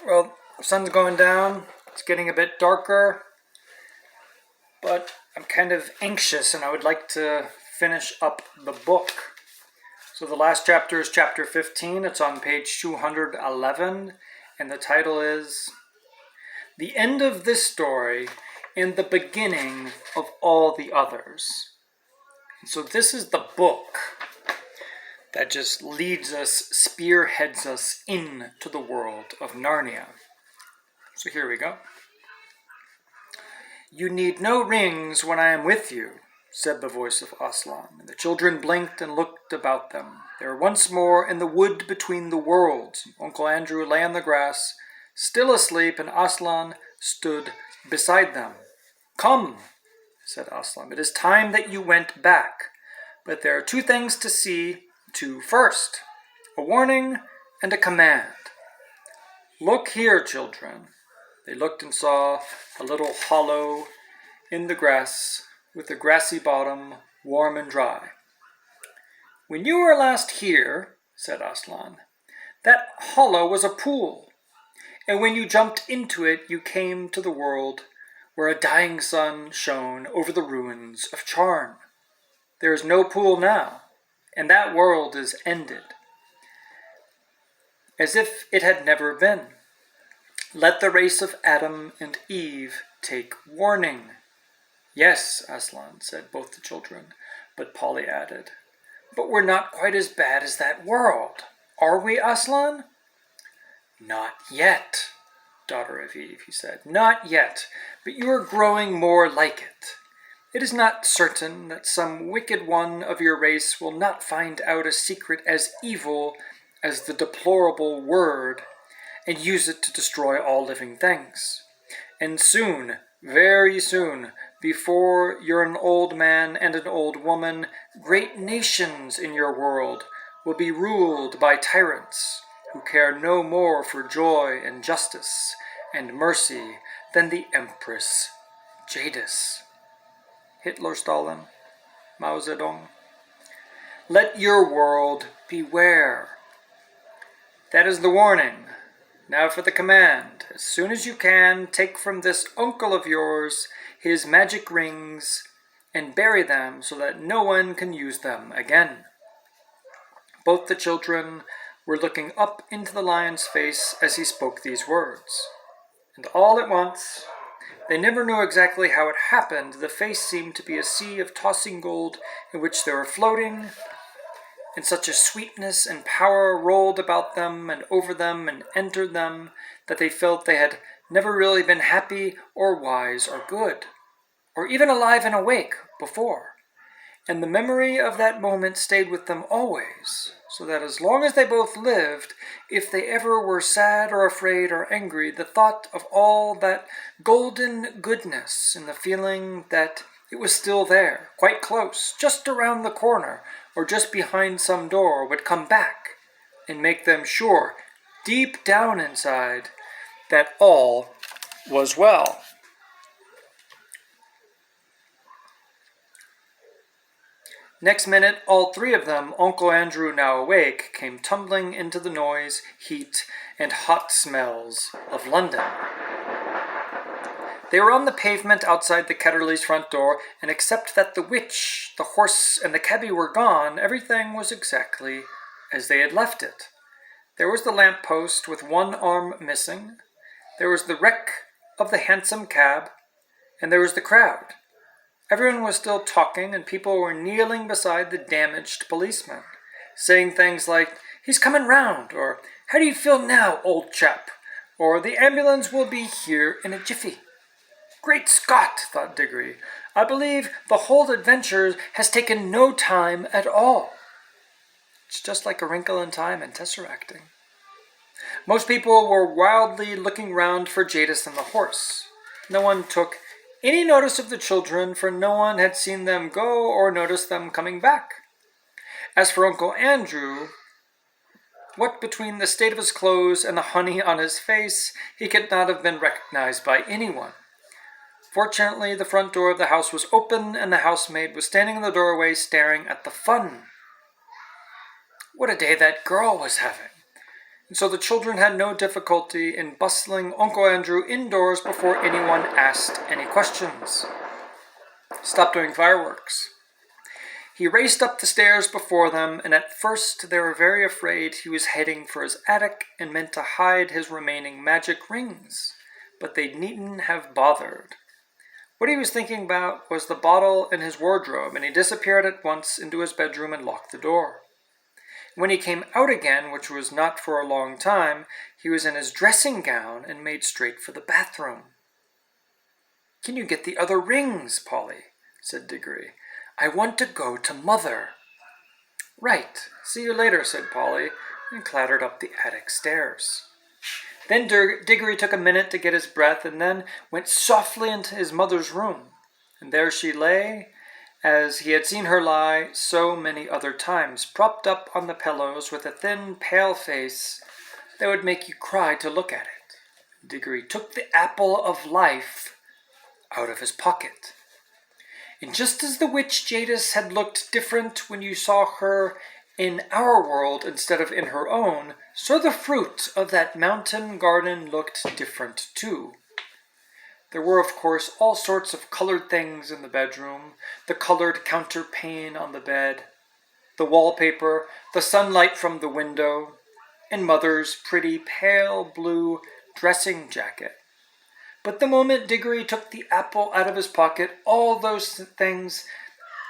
Well, the sun's going down. It's getting a bit darker, but I'm kind of anxious and I would like to finish up the book. So the last chapter is chapter 15. It's on page 211, and the title is The End of This Story and the Beginning of All the Others. So this is the book that just leads us, spearheads us into the world of Narnia. So here we go. "You need no rings when I am with you," said the voice of Aslan, and the children blinked and looked about them. They were once more in the wood between the worlds. Uncle Andrew lay on the grass, still asleep, and Aslan stood beside them. "Come," said Aslan, "it is time that you went back. But there are two things to see to first, a warning and a command. Look here, children." They looked and saw a little hollow in the grass with a grassy bottom, warm and dry. "When you were last here," said Aslan, "that hollow was a pool, and when you jumped into it you came to the world where a dying sun shone over the ruins of Charn. There is no pool now, and that world is ended, as if it had never been. Let the race of Adam and Eve take warning." "Yes," Aslan said, both the children, but Polly added, "But we're not quite as bad as that world, are we, Aslan?" "Not yet, daughter of Eve," he said, "not yet, but you are growing more like it. It is not certain that some wicked one of your race will not find out a secret as evil as the deplorable word and use it to destroy all living things. And soon, very soon, before you're an old man and an old woman, great nations in your world will be ruled by tyrants who care no more for joy and justice and mercy than the Empress Jadis." Hitler, Stalin, Mao Zedong. "Let your world beware." That is the warning. Now for the command. As soon as you can, take from this uncle of yours his magic rings and bury them so that no one can use them again. Both the children were looking up into the lion's face as he spoke these words. And all at once, they never knew exactly how it happened, the face seemed to be a sea of tossing gold in which they were floating, and such a sweetness and power rolled about them and over them and entered them that they felt they had never really been happy or wise or good, or even alive and awake before. And the memory of that moment stayed with them always, so that as long as they both lived, if they ever were sad or afraid or angry, the thought of all that golden goodness and the feeling that it was still there, quite close, just around the corner, or just behind some door, would come back and make them sure, deep down inside, that all was well. Next minute, all three of them, Uncle Andrew now awake, came tumbling into the noise, heat, and hot smells of London. They were on the pavement outside the Ketterleys' front door, and except that the witch, the horse, and the cabby were gone, everything was exactly as they had left it. There was the lamp-post with one arm missing, there was the wreck of the hansom cab, and there was the crowd. Everyone was still talking, and people were kneeling beside the damaged policeman, saying things like, "He's coming round," or "How do you feel now, old chap?" or "The ambulance will be here in a jiffy." "Great Scott," thought Diggory, "I believe the whole adventure has taken no time at all." It's just like A Wrinkle in Time and tesseracting. Most people were wildly looking round for Jadis and the horse. No one took any notice of the children, for no one had seen them go or noticed them coming back. As for Uncle Andrew, what between the state of his clothes and the honey on his face, he could not have been recognized by anyone. Fortunately, the front door of the house was open, and the housemaid was standing in the doorway staring at the fun. What a day that girl was having! and so the children had no difficulty in bustling Uncle Andrew indoors before anyone asked any questions. Stop doing fireworks. He raced up the stairs before them, and at first they were very afraid he was heading for his attic and meant to hide his remaining magic rings, but they needn't have bothered. What he was thinking about was the bottle in his wardrobe, and he disappeared at once into his bedroom and locked the door. When he came out again, which was not for a long time, he was in his dressing gown and made straight for the bathroom. "Can you get the other rings, Polly?" said Diggory. "I want to go to Mother." "Right. See you later," said Polly, and clattered up the attic stairs. Then Diggory took a minute to get his breath, and then went softly into his mother's room. And there she lay, as he had seen her lie so many other times, propped up on the pillows with a thin, pale face that would make you cry to look at it. Diggory took the apple of life out of his pocket. And just as the witch Jadis had looked different when you saw her in our world instead of in her own, so the fruit of that mountain garden looked different too. There were, of course, all sorts of colored things in the bedroom, the colored counterpane on the bed, the wallpaper, the sunlight from the window, and Mother's pretty pale blue dressing jacket. But the moment Diggory took the apple out of his pocket, all those things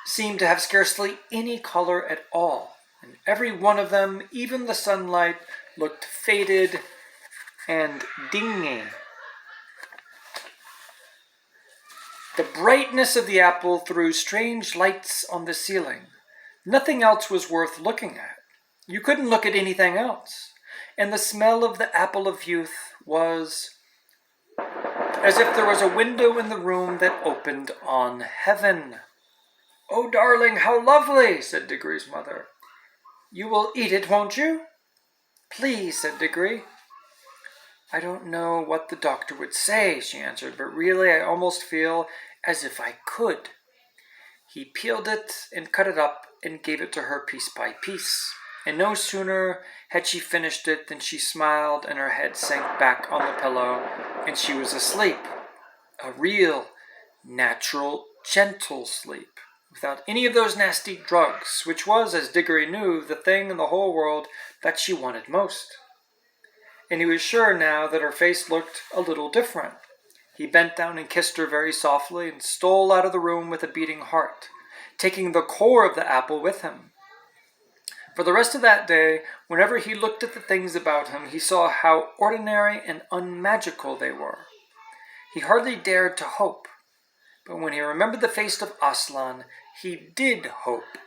seemed to have scarcely any color at all, and every one of them, even the sunlight, looked faded and dingy. The brightness of the apple threw strange lights on the ceiling. Nothing else was worth looking at. You couldn't look at anything else. And the smell of the apple of youth was as if there was a window in the room that opened on heaven. "Oh, darling, how lovely," said Diggory's mother. "You will eat it, won't you?" "Please," said Diggory. "I don't know what the doctor would say," she answered, "but really I almost feel as if I could." He peeled it and cut it up and gave it to her piece by piece. And no sooner had she finished it than she smiled and her head sank back on the pillow and she was asleep. A real, natural, gentle sleep, without any of those nasty drugs, which was, as Diggory knew, the thing in the whole world that she wanted most. And he was sure now that her face looked a little different. He bent down and kissed her very softly and stole out of the room with a beating heart, taking the core of the apple with him. For the rest of that day, whenever he looked at the things about him, he saw how ordinary and unmagical they were. He hardly dared to hope, but when he remembered the face of Aslan, he did hope.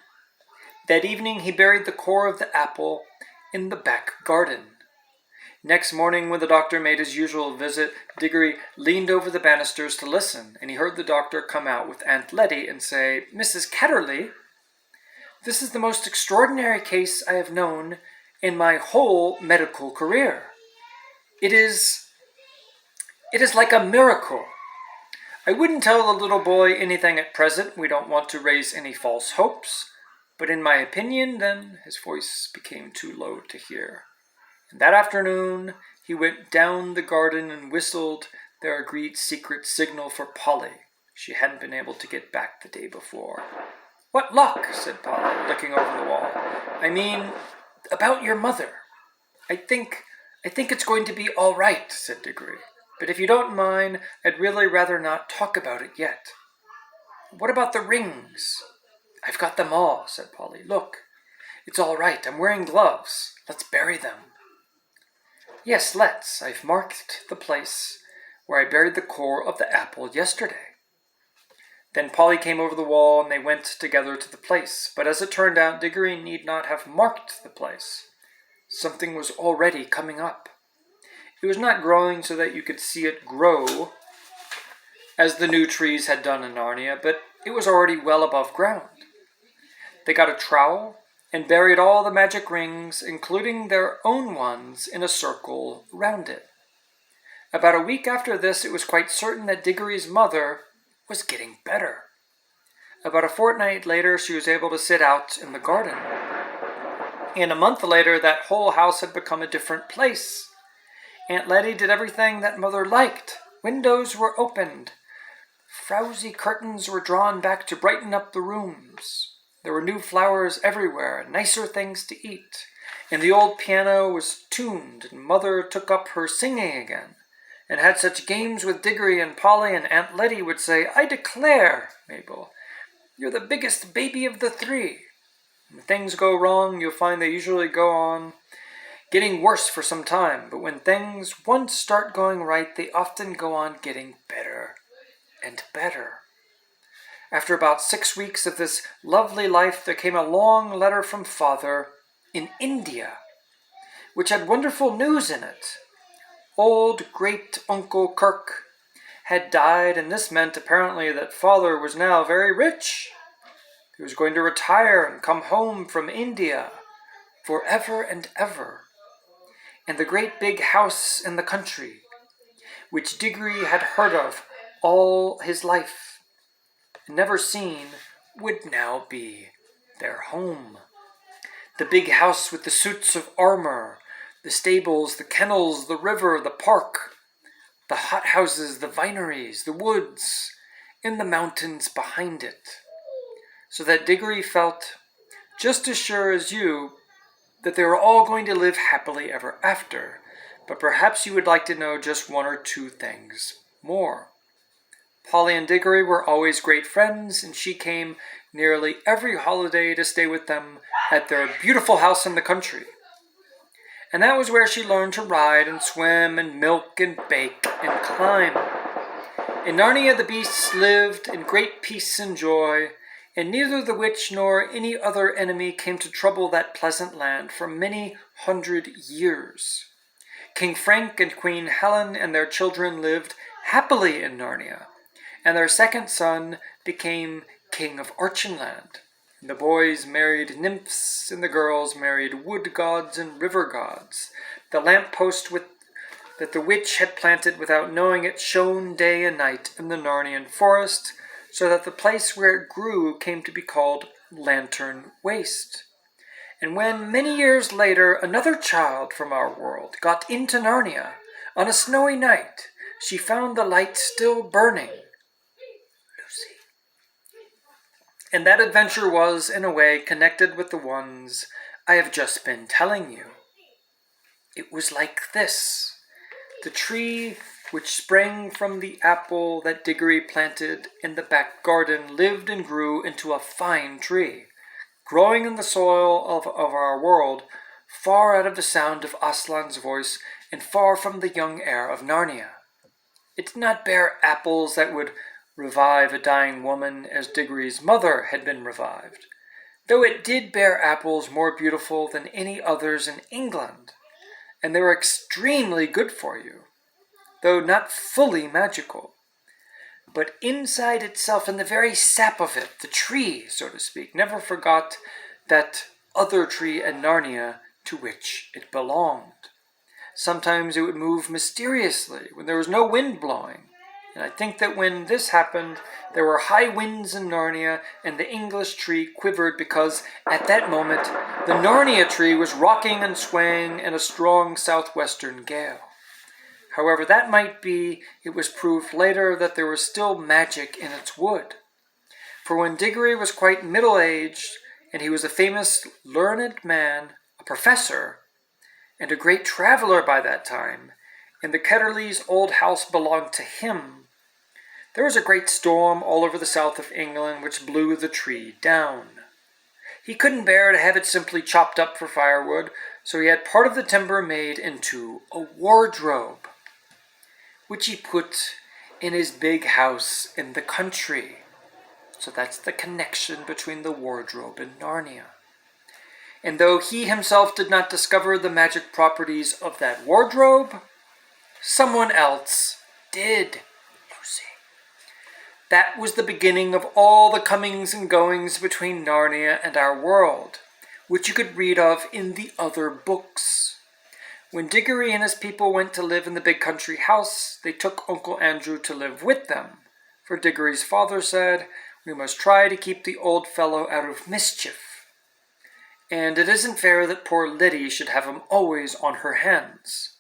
That evening he buried the core of the apple in the back garden. Next morning, when the doctor made his usual visit, Diggory leaned over the banisters to listen, and he heard the doctor come out with Aunt Letty and say, "Mrs. Ketterly, this is the most extraordinary case I have known in my whole medical career. It is like a miracle. I wouldn't tell the little boy anything at present. We don't want to raise any false hopes. But in my opinion," then his voice became too low to hear. "And that afternoon he went down the garden and whistled their agreed secret signal for Polly. She hadn't been able to get back the day before." "What luck?" said Polly, looking over the wall. "I mean, about your mother." I think it's going to be all right," said Diggory. "But if you don't mind, I'd really rather not talk about it yet." "What about the rings?" "I've got them all," said Polly. "Look, it's all right. I'm wearing gloves. Let's bury them." "Yes, let's. I've marked the place where I buried the core of the apple yesterday." Then Polly came over the wall, and they went together to the place. But as it turned out, Diggory need not have marked the place. Something was already coming up. It was not growing so that you could see it grow, as the new trees had done in Narnia, but it was already well above ground. They got a trowel and buried all the magic rings, including their own ones, in a circle round it. About a week after this, it was quite certain that Diggory's mother was getting better. About a fortnight later, she was able to sit out in the garden. And a month later, that whole house had become a different place. Aunt Letty did everything that Mother liked. Windows were opened. Frowsy curtains were drawn back to brighten up the rooms. There were new flowers everywhere, and nicer things to eat. And the old piano was tuned, and Mother took up her singing again, and had such games with Diggory and Polly, and Aunt Letty would say, "I declare, Mabel, you're the biggest baby of the three." When things go wrong, you'll find they usually go on getting worse for some time, but when things once start going right, they often go on getting better and better. After about 6 weeks of this lovely life, there came a long letter from Father in India, which had wonderful news in it. Old great-uncle Kirk had died, and this meant apparently that Father was now very rich. He was going to retire and come home from India forever and ever. And the great big house in the country, which Diggory had heard of all his life and never seen, would now be their home. The big house with the suits of armor, the stables, the kennels, the river, the park, the hothouses, the vineries, the woods, and the mountains behind it. So that Diggory felt just as sure as you that they were all going to live happily ever after, but perhaps you would like to know just one or two things more. Polly and Diggory were always great friends, and she came nearly every holiday to stay with them at their beautiful house in the country. And that was where she learned to ride and swim and milk and bake and climb. In Narnia the beasts lived in great peace and joy, and neither the witch nor any other enemy came to trouble that pleasant land for many 100 years. King Frank and Queen Helen and their children lived happily in Narnia, and their second son became King of Archenland. The boys married nymphs, and the girls married wood gods and river gods. The lamppost that the witch had planted without knowing it shone day and night in the Narnian forest, so that the place where it grew came to be called Lantern Waste. And when, many years later, another child from our world got into Narnia, on a snowy night, she found the light still burning. Lucy. And that adventure was, in a way, connected with the ones I have just been telling you. It was like this. The tree which sprang from the apple that Diggory planted in the back garden lived and grew into a fine tree, growing in the soil of our world, far out of the sound of Aslan's voice and far from the young air of Narnia. It did not bear apples that would revive a dying woman as Diggory's mother had been revived, though it did bear apples more beautiful than any others in England, and they were extremely good for you, though not fully magical. But inside itself, in the very sap of it, the tree, so to speak, never forgot that other tree in Narnia to which it belonged. Sometimes it would move mysteriously when there was no wind blowing. And I think that when this happened, there were high winds in Narnia, and the English tree quivered because, at that moment, the Narnia tree was rocking and swaying in a strong southwestern gale. However that might be, it was proved later that there was still magic in its wood. For when Diggory was quite middle-aged, and he was a famous learned man, a professor, and a great traveler by that time, and the Ketterleys' old house belonged to him, there was a great storm all over the south of England which blew the tree down. He couldn't bear to have it simply chopped up for firewood, so he had part of the timber made into a wardrobe, which he put in his big house in the country. So that's the connection between the wardrobe and Narnia. And though he himself did not discover the magic properties of that wardrobe, someone else did, Lucy. That was the beginning of all the comings and goings between Narnia and our world, which you could read of in the other books. When Diggory and his people went to live in the big country house, they took Uncle Andrew to live with them, for Diggory's father said, "We must try to keep the old fellow out of mischief." and it isn't fair that poor Liddy should have him always on her hands.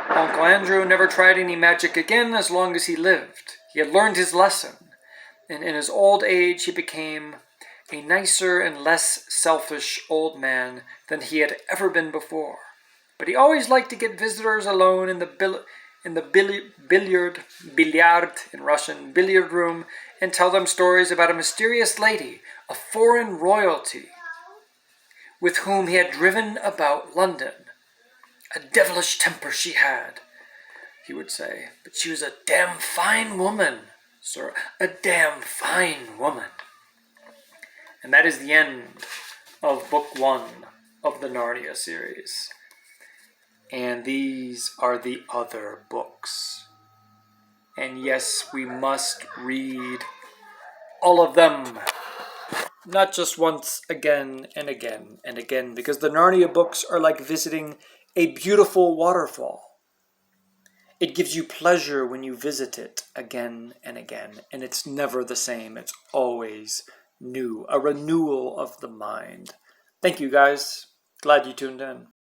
Uncle Andrew never tried any magic again as long as he lived. He had learned his lesson, and in his old age he became a nicer and less selfish old man than he had ever been before. But he always liked to get visitors alone in the billard in Russian, billiard room, and tell them stories about a mysterious lady, a foreign royalty, with whom he had driven about London. A devilish temper she had, he would say, but she was a damn fine woman, sir, a damn fine woman. And that is the end of book 1 of the Narnia series. And these are the other books. And yes, we must read all of them. Not just once, again and again and again, because the Narnia books are like visiting a beautiful waterfall. It gives you pleasure when you visit it again and again, and it's never the same. It's always new, a renewal of the mind. Thank you, guys. Glad you tuned in.